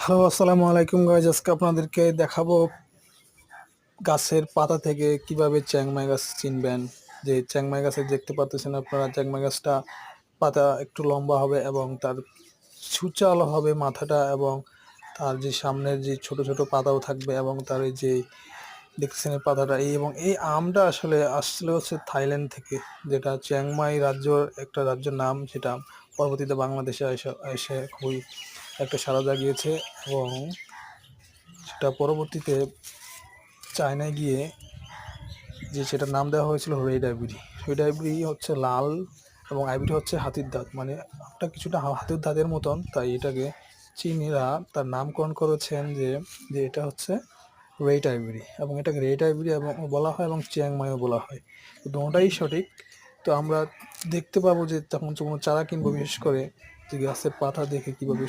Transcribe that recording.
Hello, আসসালামু আলাইকুম guys. আজকে আপনাদেরকে দেখাবো গাছের পাতা থেকে কিভাবে চ্যাংমাই গাছ চিনবেন। যে চ্যাংমাই গাছের দেখতে পাচ্ছেন আপনারা, চ্যাংমাই গাছটা পাতা একটু লম্বা হবে এবং তার সূচালো হবে মাথাটা, এবং তার যে সামনের যে ছোট ছোট পাতাও থাকবে, এবং তার এই যে দেখছেন এই পাতাটা এবং এই আমটা আসলে আসলে হচ্ছে থাইল্যান্ড থেকে, যেটা চিয়াংমাই রাজ্যর একটা রাজ্যের নাম, যেটা পরবর্তীতে বাংলাদেশে এসে এসে খুবই একটা সাড়া জাগিয়েছে, এবং সেটা পরবর্তীতে চায়নায় গিয়ে যে সেটার নাম দেওয়া হয়েছিল রেড আইভরি। রেড আইভরি হচ্ছে লাল এবং আইভরি হচ্ছে হাতির দাঁত, মানে একটা কিছুটা হাতির দাঁতের মতন, তাই এটাকে চীনীরা তার নামকরণ করেছেন যে যে এটা হচ্ছে রেড আইভরি, এবং এটাকে রেড আইভরি এবং বলা হয় এবং চিয়াংমাইও বলা হয়। তো দুটোটাই সঠিক। তো আমরা দেখতে পাবো যে তখন কোনো চারা কিনবো, বিশেষ করে যে গাছের পাতা দেখে কীভাবে